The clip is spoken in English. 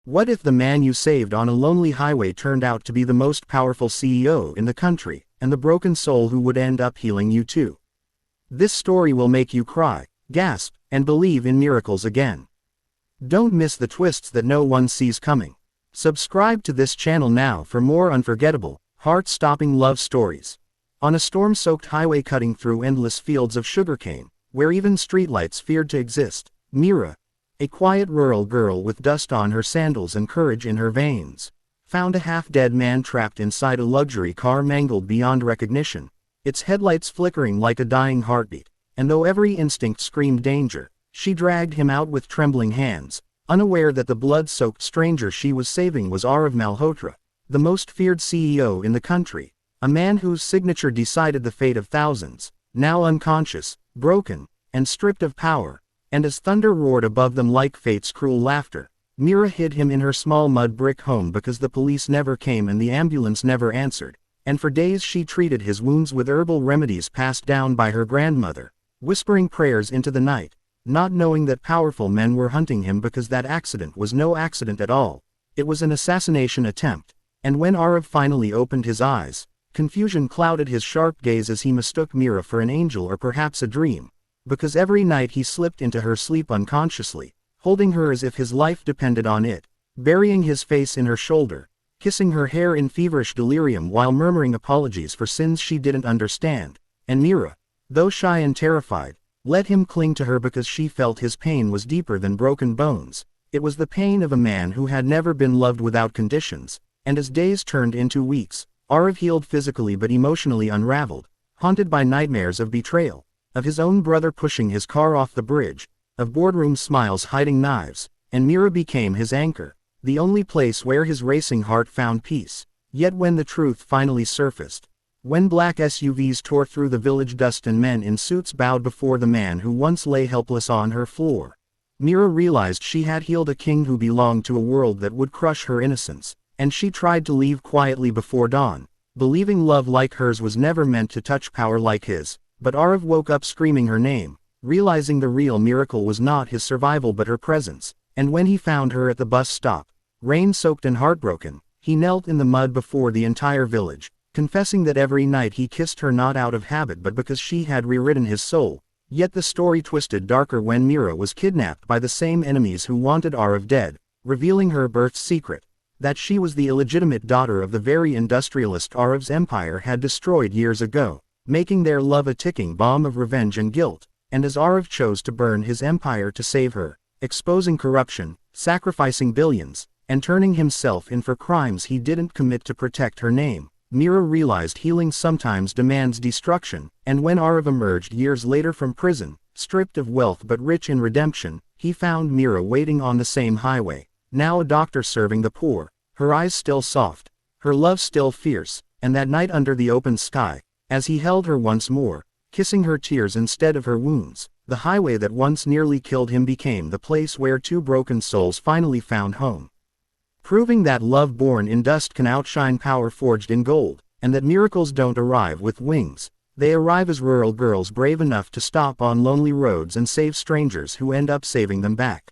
What if the man you saved on a lonely highway turned out to be the most powerful CEO in the country, and the broken soul who would end up healing you too? This story will make you cry, gasp, and believe in miracles again. Don't miss the twists that no one sees coming. Subscribe to this channel now for more unforgettable, heart-stopping love stories. On a storm-soaked highway cutting through endless fields of sugarcane, where even streetlights feared to exist, Mira, a quiet rural girl with dust on her sandals and courage in her veins, found a half-dead man trapped inside a luxury car mangled beyond recognition, its headlights flickering like a dying heartbeat, and though every instinct screamed danger, she dragged him out with trembling hands, unaware that the blood-soaked stranger she was saving was Arav Malhotra, the most feared CEO in the country, a man whose signature decided the fate of thousands, now unconscious, broken, and stripped of power. And as thunder roared above them like fate's cruel laughter, Mira hid him in her small mud brick home because the police never came and the ambulance never answered, and for days she treated his wounds with herbal remedies passed down by her grandmother, whispering prayers into the night, not knowing that powerful men were hunting him because that accident was no accident at all, it was an assassination attempt. And when Arav finally opened his eyes, confusion clouded his sharp gaze as he mistook Mira for an angel or perhaps a dream, because every night he slipped into her sleep unconsciously, holding her as if his life depended on it, burying his face in her shoulder, kissing her hair in feverish delirium while murmuring apologies for sins she didn't understand, and Mira, though shy and terrified, let him cling to her because she felt his pain was deeper than broken bones. It was the pain of a man who had never been loved without conditions, and as days turned into weeks, Arav healed physically but emotionally unraveled, haunted by nightmares of betrayal, of his own brother pushing his car off the bridge, of boardroom smiles hiding knives, and Mira became his anchor, the only place where his racing heart found peace. Yet when the truth finally surfaced, when black SUVs tore through the village dust and men in suits bowed before the man who once lay helpless on her floor, Mira realized she had healed a king who belonged to a world that would crush her innocence, and she tried to leave quietly before dawn, believing love like hers was never meant to touch power like his. But Arav woke up screaming her name, realizing the real miracle was not his survival but her presence, and when he found her at the bus stop, rain-soaked and heartbroken, he knelt in the mud before the entire village, confessing that every night he kissed her not out of habit but because she had rewritten his soul. Yet the story twisted darker when Mira was kidnapped by the same enemies who wanted Arav dead, revealing her birth's secret, that she was the illegitimate daughter of the very industrialist Arav's empire had destroyed years ago, making their love a ticking bomb of revenge and guilt. And as Arav chose to burn his empire to save her, exposing corruption, sacrificing billions, and turning himself in for crimes he didn't commit to protect her name, Mira realized healing sometimes demands destruction, and when Arav emerged years later from prison, stripped of wealth but rich in redemption, he found Mira waiting on the same highway, now a doctor serving the poor, her eyes still soft, her love still fierce, and that night under the open sky, as he held her once more, kissing her tears instead of her wounds, the highway that once nearly killed him became the place where two broken souls finally found home. Proving that love born in dust can outshine power forged in gold, and that miracles don't arrive with wings, they arrive as rural girls brave enough to stop on lonely roads and save strangers who end up saving them back.